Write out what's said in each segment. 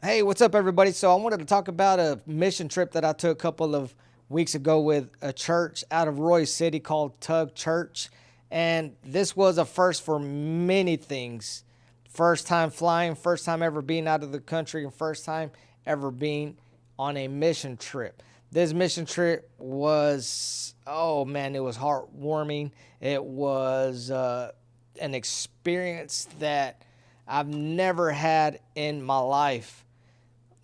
Hey, what's up, everybody? So I wanted to talk about a mission trip that I took a couple of weeks ago with a church out of Roy City called Tug Church. And this was a first for many things. First time flying, first time ever being out of the country, and first time ever being on a mission trip. This mission trip was, oh man, it was heartwarming. It was an experience that I've never had in my life.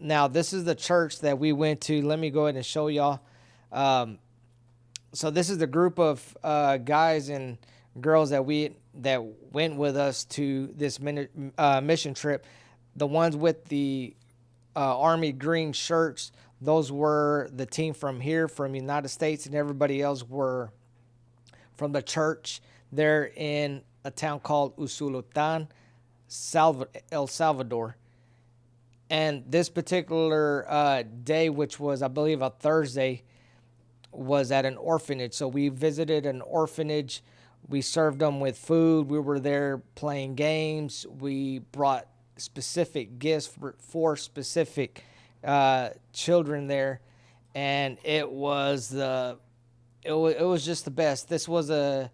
Now, this is the church that we went to. Let me go ahead and show y'all. Um, so this is the group of guys and girls that went with us to this mission trip. The ones with the army green shirts, those were the team from here, from the United States, and everybody else were from the church there in a town called Usulután, El Salvador. And this particular day, which was, I believe, a Thursday, was at an orphanage. So we visited an orphanage. We served them with food. We were there playing games. We brought specific gifts for specific children there, and it was just the best. This was um,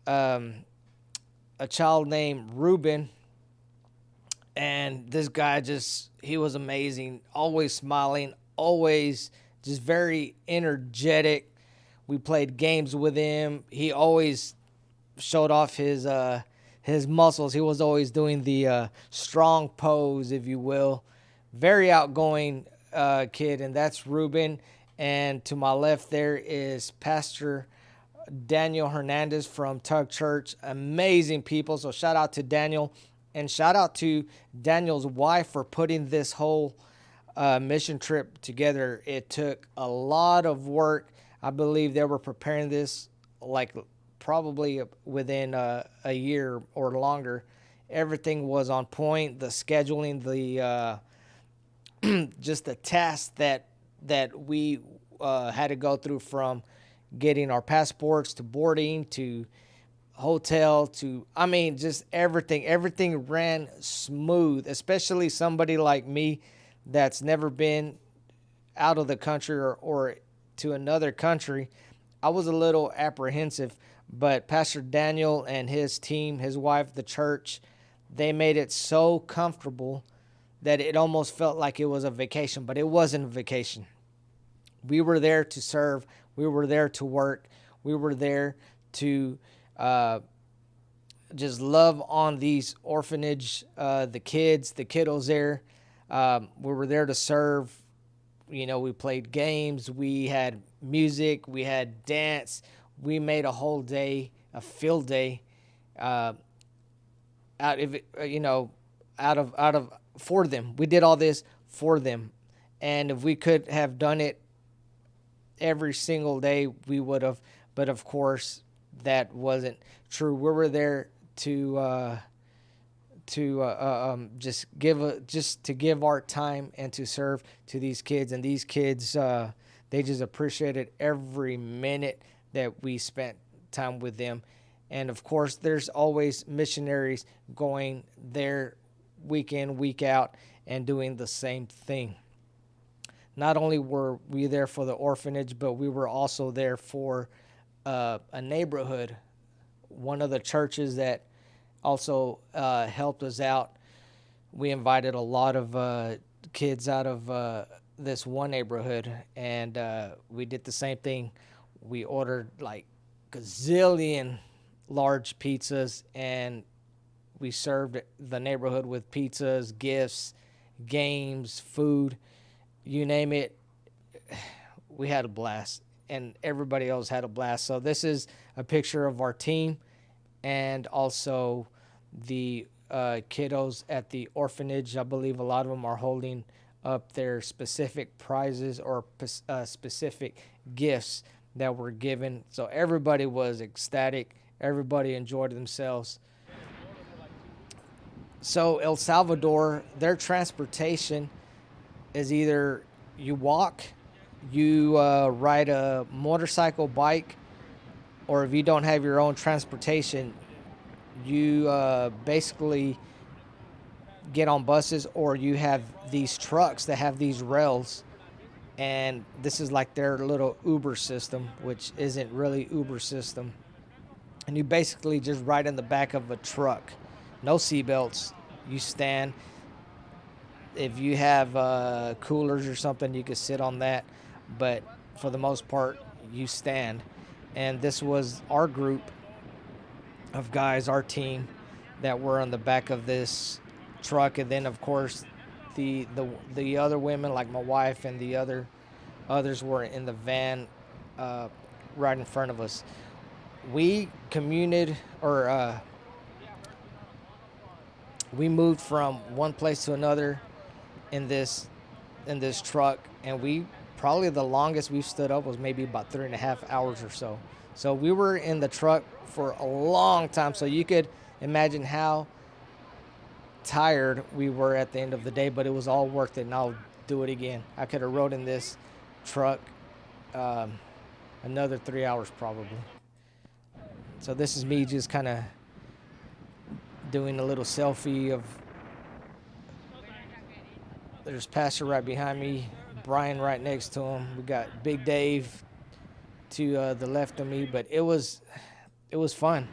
a child named Ruben, and this guy he was amazing, always smiling, always just very energetic. We played games with him. He always showed off his muscles. He was always doing the strong pose, if you will. Very outgoing kid, and that's Ruben. And to my left there is Pastor Daniel Hernandez from Tug Church. Amazing people. So shout out to Daniel, and shout out to Daniel's wife for putting this whole mission trip together. It took a lot of work. I believe they were preparing this like probably within a year or longer. Everything was on point. The scheduling, the just the tasks that we had to go through, from getting our passports to boarding to hotel to, I mean, just everything ran smooth, especially somebody like me that's never been out of the country, or to another country. I was a little apprehensive, but Pastor Daniel and his team, his wife, the church, they made it so comfortable that it almost felt like it was a vacation, but it wasn't a vacation. We were there to serve. We were there to work. We were there to uh, just love on these orphanage, the kids, the kiddos there. We were there to serve. We played games. We had music. We had dance. We made a whole day, a field day, uh, out of out of for them. We did all this for them, and if we could have done it every single day, we would have. But of course, that wasn't true. We were there to just to give our time and to serve to these kids, and these kids, they just appreciated every minute that we spent time with them. And of course, there's always missionaries going there week in, week out, and doing the same thing. Not only were we there for the orphanage, but we were also there for a neighborhood. One of the churches that also helped us out, we invited a lot of kids out of this one neighborhood, and we did the same thing. We ordered like gazillion large pizzas, and we served the neighborhood with pizzas, gifts, games, food, you name it. We had a blast, and everybody else had a blast. So this is a picture of our team, and also the kiddos at the orphanage. I believe a lot of them are holding up their specific prizes or specific gifts that were given. So everybody was ecstatic. Everybody enjoyed themselves. So El Salvador, their transportation is either you walk, you ride a motorcycle, bike, or if you don't have your own transportation, you basically get on buses, or you have these trucks that have these rails, and this is like their little Uber system, which isn't really Uber system. And you basically just ride in the back of a truck, no seatbelts. You stand. If you have coolers or something, you could sit on that, but for the most part, you stand. And this was our group of guys, our team, that were on the back of this truck, and then of course, the other women, like my wife and the others, were in the van, right in front of us. We commuted, or we moved from one place to another in this truck, and we probably the longest we've stood up was maybe about 3.5 hours or so. So we were in the truck for a long time. So you could imagine how tired we were at the end of the day, but it was all worth it, and I'll do it again. I could have rode in this truck another 3 hours probably. So this is me just kind of doing a little selfie of, there's Pastor right behind me, Brian right next to him. We got Big Dave to the left of me, but it was fun.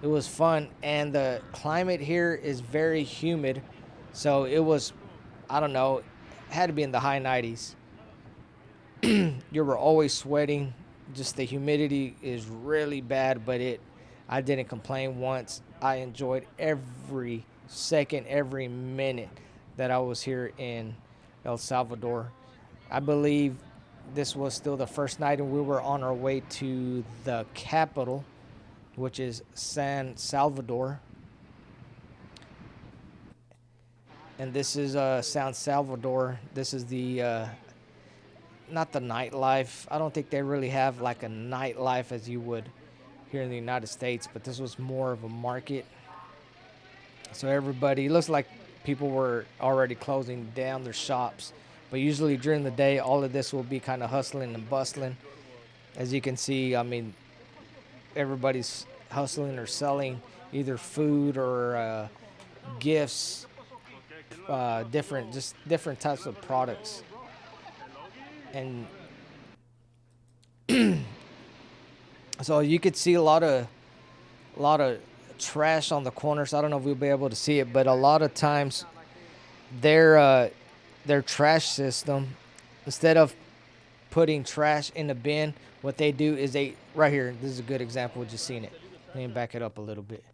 It was fun, and the climate here is very humid, so it was, I don't know, it had to be in the high 90s. You were always sweating. Just the humidity is really bad, but I didn't complain once. I enjoyed every second, every minute that I was here in El Salvador. I believe this was still the first night, and we were on our way to the capital, which is San Salvador. And this is San Salvador. This is the not the nightlife. I don't think they really have like a nightlife as you would here in the United States, but this was more of a market. So everybody, it looks like people were already closing down their shops, but usually during the day, all of this will be kind of hustling and bustling. As you can see, I mean, everybody's hustling or selling either food or gifts, different types of products. And so you could see a lot of trash on the corners. I don't know if we'll be able to see it, but a lot of times their trash system, instead of putting trash in the bin, what they do is right here, this is a good example, we've just seen it. Let me back it up a little bit.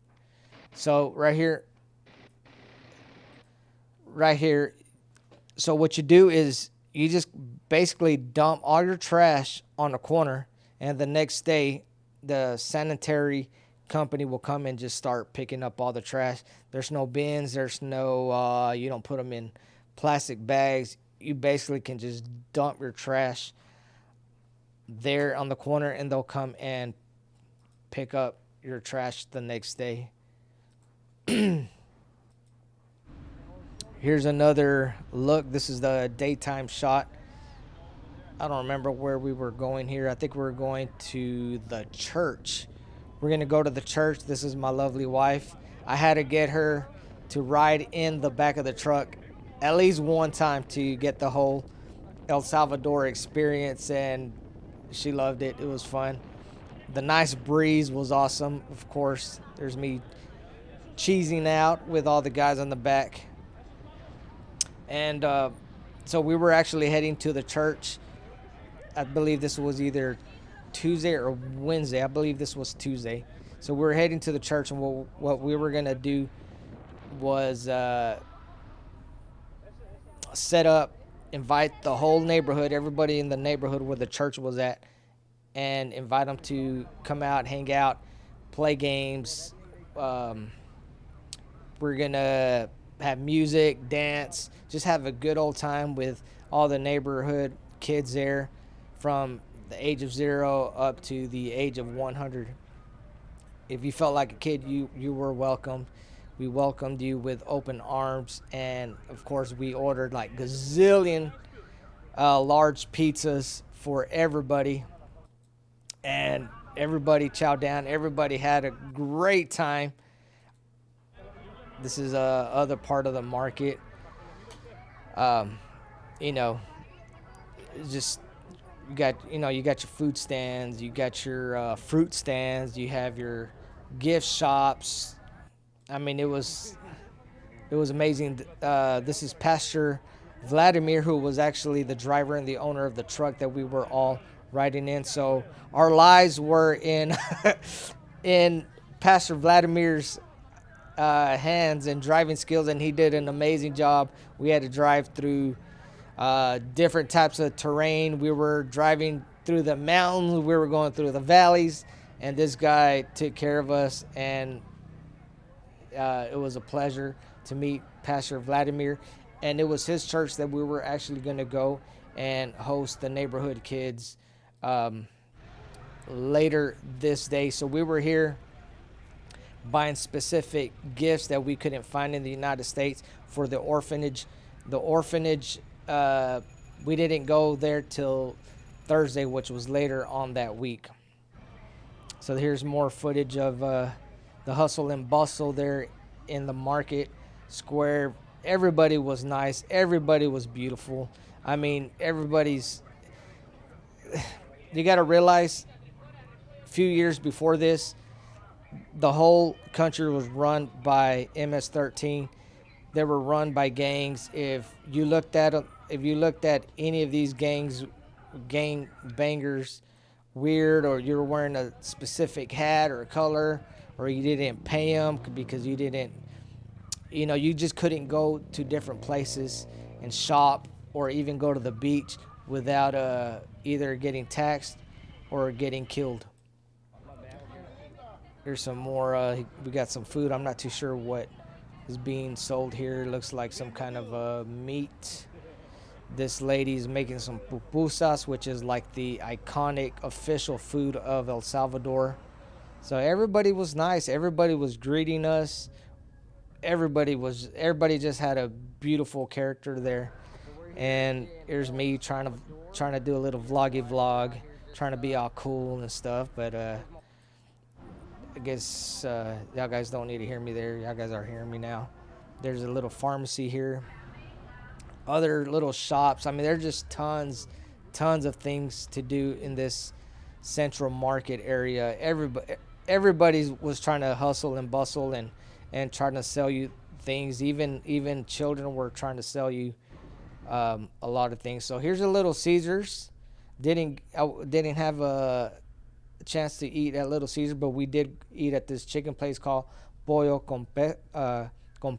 So right here, so what you do is you just basically dump all your trash on the corner, and the next day the sanitary company will come and just start picking up all the trash. There's no bins, there's no you don't put them in plastic bags. You basically can just dump your trash there on the corner, and they'll come and pick up your trash the next day. Here's another look. This is the daytime shot. I don't remember where we were going here. I think we were going to the church. We're going to go to the church. This is my lovely wife. I had to get her to ride in the back of the truck at least one time to get the whole El Salvador experience, and she loved it. It was fun. The nice breeze was awesome. Of course, there's me cheesing out with all the guys on the back. And so we were actually heading to the church. I believe this was either Tuesday or Wednesday. I believe this was Tuesday. So we were heading to the church, and what we were going to do was set up, invite the whole neighborhood, everybody in the neighborhood where the church was at, and invite them to come out, hang out, play games. We're going to have music, dance, just have a good old time with all the neighborhood kids there from the age of 0 up to the age of 100. If you felt like a kid, you were welcomed. We welcomed you with open arms, and of course we ordered like gazillion large pizzas for everybody, and everybody chowed down. Everybody had a great time. This is other part of the market. Um, you know, just you got your food stands, you got your fruit stands, you have your gift shops. I mean, it was amazing. This is Pastor Vladimir, who was actually the driver and the owner of the truck that we were all riding in. So our lives were in in Pastor Vladimir's hands and driving skills, and he did an amazing job. We had to drive through different types of terrain. We were driving through the mountains, we were going through the valleys, and this guy took care of us. And it was a pleasure to meet Pastor Vladimir, and it was his church that we were actually going to go and host the neighborhood kids um, later this day. So we were here buying specific gifts that we couldn't find in the United States for the orphanage. The orphanage, we didn't go there till Thursday, which was later on that week. So here's more footage of the hustle and bustle there in the market square. Everybody was nice. Everybody was beautiful. I mean, everybody's. You got to realize, a few years before this, the whole country was run by MS-13. They were run by gangs. If you looked at any of these gang bangers, weird, or you were wearing a specific hat or color, or you didn't pay them because you didn't, you just couldn't go to different places and shop or even go to the beach without either getting taxed or getting killed. Here's some more. We got some food. I'm not too sure what is being sold here. It looks like some kind of meat. This lady's making some pupusas, which is like the iconic official food of El Salvador. So everybody was nice. Everybody was greeting us. Everybody just had a beautiful character there. And here's me trying to do a little vloggy vlog, trying to be all cool and stuff. But I guess y'all guys don't need to hear me there. Y'all guys are hearing me now. There's a little pharmacy here. Other little shops. I mean, there's just tons of things to do in this central market area. Everybody was trying to hustle and bustle and trying to sell you things. Even children were trying to sell you a lot of things. So here's a Little Caesars. Didn't have a chance to eat at Little Caesars, but we did eat at this chicken place called Pollo con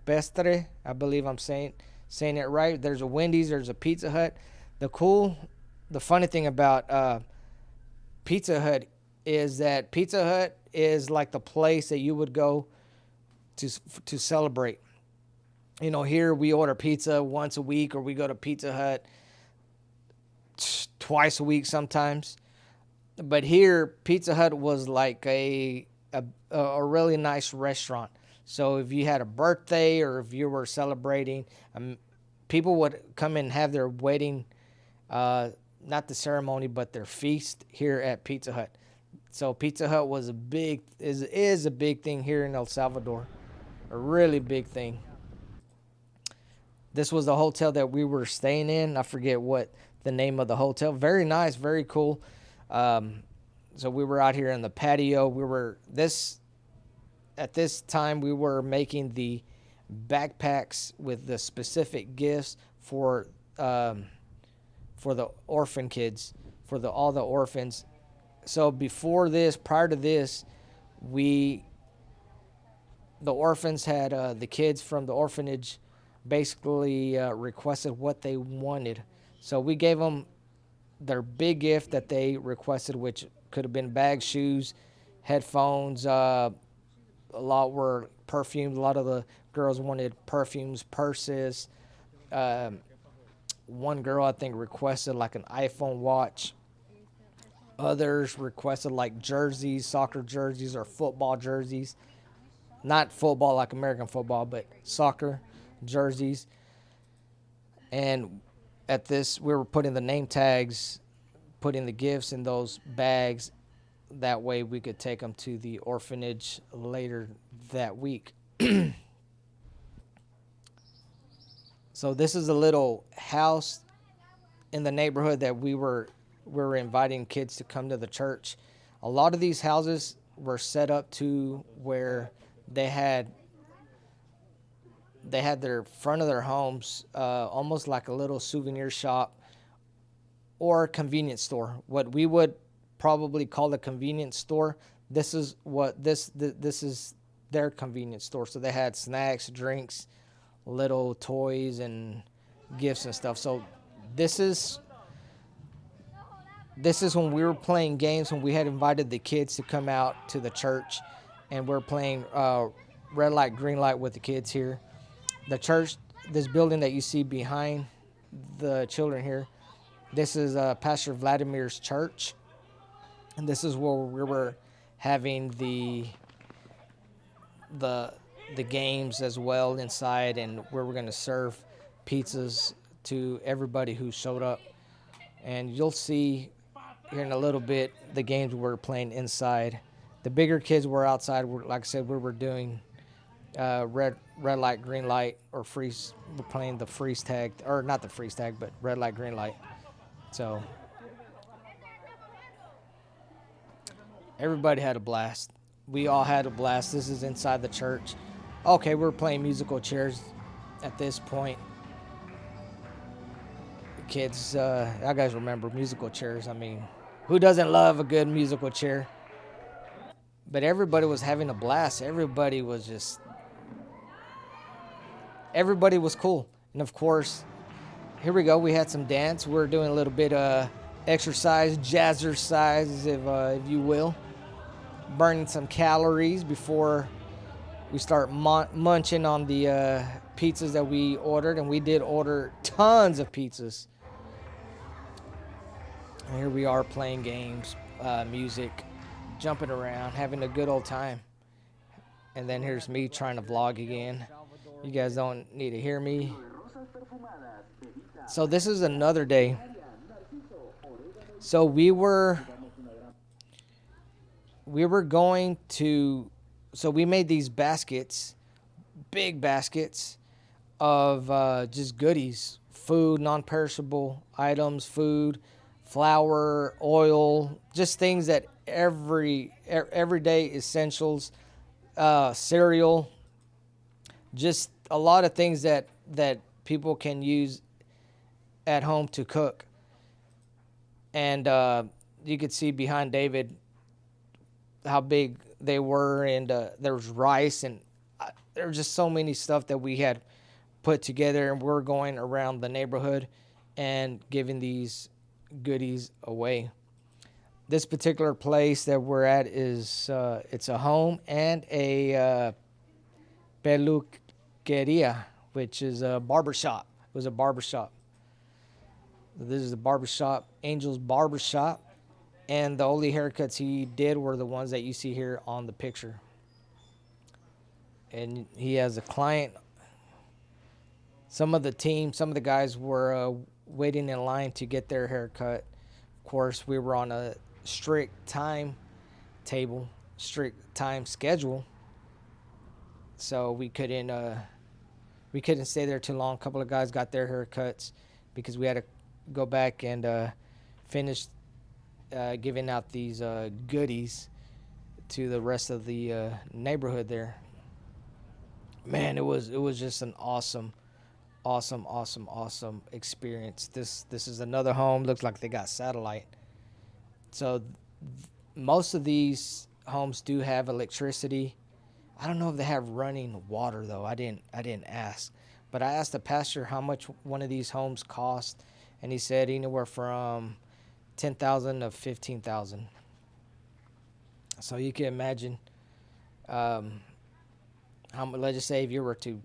Pestre. I believe I'm saying it right. There's a Wendy's. There's a Pizza Hut. The funny thing about Pizza Hut is that Pizza Hut is like the place that you would go to celebrate. Here we order pizza once a week, or we go to Pizza Hut twice a week sometimes. But here, Pizza Hut was like a really nice restaurant. So if you had a birthday or if you were celebrating, people would come and have their wedding, not the ceremony, but their feast here at Pizza Hut. So Pizza Hut was is a big thing here in El Salvador, a really big thing. This was the hotel that we were staying in. I forget what the name of the hotel. Very nice, very cool. So we were out here in the patio. At this time we were making the backpacks with the specific gifts for the orphan kids, for all the orphans. So prior to this, the orphans had the kids from the orphanage basically requested what they wanted. So we gave them their big gift that they requested, which could have been bags, shoes, headphones. A lot were perfumes. A lot of the girls wanted perfumes, purses. One girl, I think, requested like an iPhone watch. Others requested like jerseys, soccer jerseys, or football jerseys. Not football like American football, but soccer jerseys. And at this, we were putting the name tags, putting the gifts in those bags. That way we could take them to the orphanage later that week. So So this is a little house in the neighborhood that we were inviting kids to come to the church. A lot of these houses were set up to where they had they had their front of their homes almost like a little souvenir shop or convenience store. What we would probably call a convenience store. This is what this is their convenience store. So they had snacks, drinks, little toys, and gifts and stuff. So this is this is when we were playing games, when we had invited the kids to come out to the church, and we're playing red light, green light with the kids here. The church, this building that you see behind the children here, this is Pastor Vladimir's church, and this is where we were having the the games as well inside, and where we're going to serve pizzas to everybody who showed up. And you'll see here in a little bit the games we're playing inside. The bigger kids were outside. Like I said, we were doing red light, green light, or freeze. We're playing the freeze tag, or not the freeze tag, but red light, green light. So everybody had a blast. We all had a blast. This is inside the church. Okay, we're playing musical chairs at this point. Kids, you guys remember musical chairs. I mean, who doesn't love a good musical chair? But everybody was having a blast. Everybody was cool. And of course, here we go. We had some dance. We're doing a little bit of exercise, jazzercise, if you will. Burning some calories before we start munching on the pizzas that we ordered. And we did order tons of pizzas. And here we are playing games, music, jumping around, having a good old time. And then here's me trying to vlog again. You guys don't need to hear me. So this is another day. So we were going to, so we made these baskets, big baskets of just goodies, food, non-perishable items, food, flour, oil, just things that everyday essentials, cereal, just a lot of things that people can use at home to cook. And you could see behind David how big they were, and there was rice, and there was just so many stuff that we had put together, and we're going around the neighborhood and giving these goodies away. This particular place that we're at is it's a home and a peluqueria, which is a barbershop. It was a barbershop. This is the barbershop, Angel's Barbershop, and the only haircuts he did were the ones that you see here on the picture. And he has a client. Some of the guys were waiting in line to get their haircut. Of course, we were on a strict time schedule, so we couldn't stay there too long. A couple of guys got their haircuts because we had to go back and finish giving out these goodies to the rest of the neighborhood there. Man, it was just an awesome experience. This is another home. Looks like they got satellite. So most of these homes do have electricity. I don't know if they have running water though. I didn't ask. But I asked the pastor how much one of these homes cost, and he said anywhere from $10,000 to $15,000. So you can imagine how much. Let's just say if you were to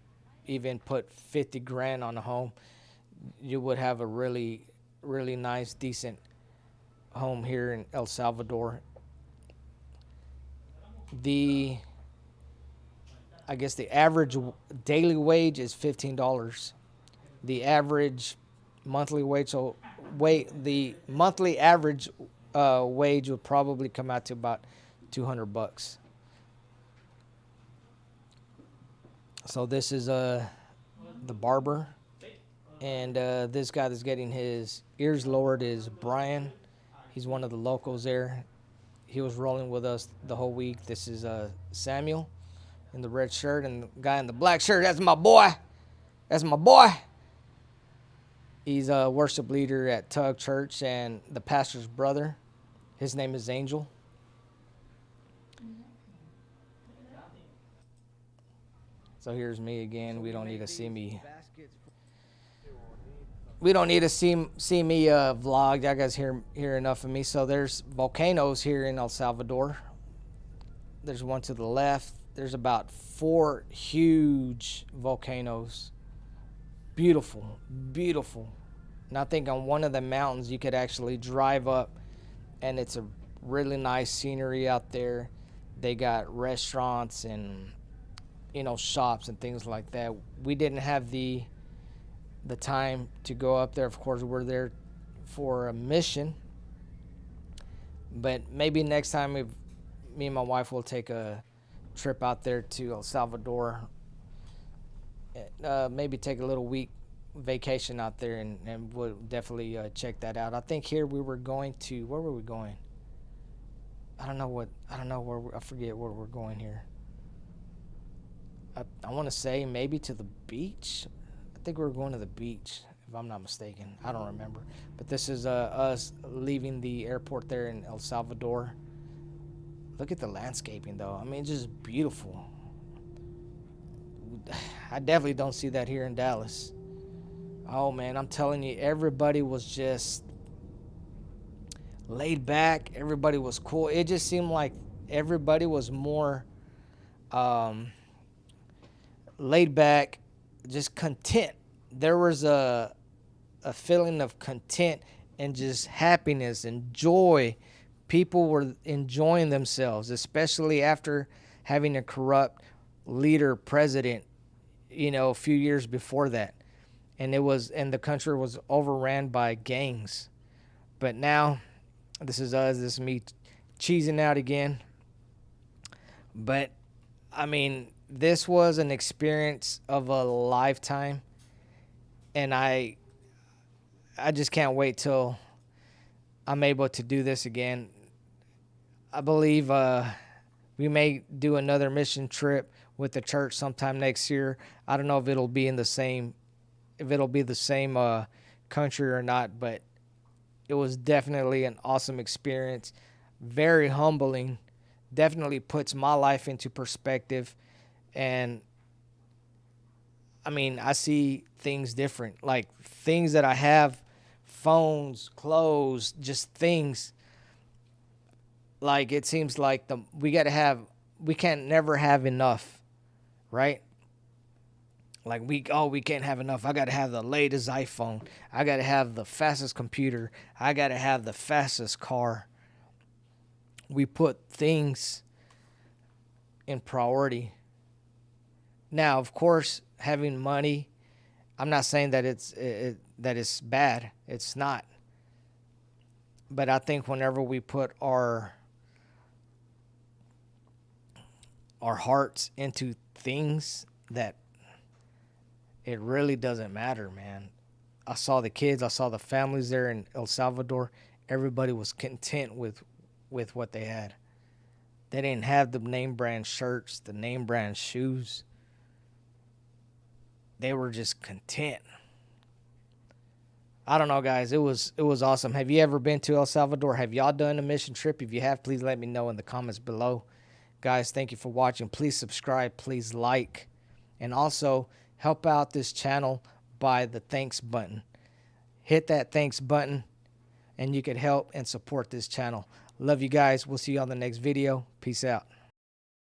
even put 50 grand on a home, you would have a really nice, decent home here in El Salvador. I guess the average daily wage is $15. The average monthly wage, the monthly average wage would probably come out to about $200. So this is the barber. And this guy that's getting his ears lowered is Brian. He's one of the locals there. He was rolling with us the whole week. This is Samuel in the red shirt, and the guy in the black shirt, that's my boy. That's my boy. He's a worship leader at Tug Church and the pastor's brother. His name is Angel. So here's me again. We don't need to see me. We don't need to see me vlog. You guys hear enough of me. So there's volcanoes here in El Salvador. There's one to the left. There's about 4 huge volcanoes. Beautiful, beautiful. And I think on one of the mountains you could actually drive up, and it's a really nice scenery out there. They got restaurants and, you know, shops and things like that. We didn't have the time to go up there. Of course, we're there for a mission, but maybe next time me and my wife will take a trip out there to El Salvador. Maybe take a little week vacation out there, and we'll definitely check that out. I think here we were going to, where were we going? I forget where we're going here. I want to say maybe to the beach. I think we were going to the beach, if I'm not mistaken. I don't remember. But this is us leaving the airport there in El Salvador. Look at the landscaping, though. I mean, just beautiful. I definitely don't see that here in Dallas. Oh, man, I'm telling you, everybody was just laid back. Everybody was cool. It just seemed like everybody was more laid back, just content. There was a feeling of content and just happiness and joy. People were enjoying themselves, especially after having a corrupt leader, president, you know, a few years before that. And the country was overran by gangs. But now, this is us, this is me cheesing out again. But, I mean, this was an experience of a lifetime. And I just can't wait till I'm able to do this again. I believe we may do another mission trip with the church sometime next year. I don't know if it'll be the same country or not, but it was definitely an awesome experience. Very humbling. Definitely puts my life into perspective. And I mean, I see things different, like things that I have, phones, clothes, just things. Like it seems like we can't never have enough, right? Like we can't have enough. I got to have the latest iPhone. I got to have the fastest computer. I got to have the fastest car. We put things in priority. Now, of course, having money, I'm not saying that it's bad. It's not. But I think whenever we put our hearts into things, that it really doesn't matter, man. I saw the kids, I saw the families there in El Salvador. Everybody was content with what they had. They didn't have the name brand shirts, the name brand shoes. They were just content. I don't know, guys. It was awesome. Have you ever been to El Salvador? Have y'all done a mission trip? If you have, please let me know in the comments below. Guys, thank you for watching. Please subscribe. Please like. And also, help out this channel by the thanks button. Hit that thanks button, and you can help and support this channel. Love you guys. We'll see you on the next video. Peace out.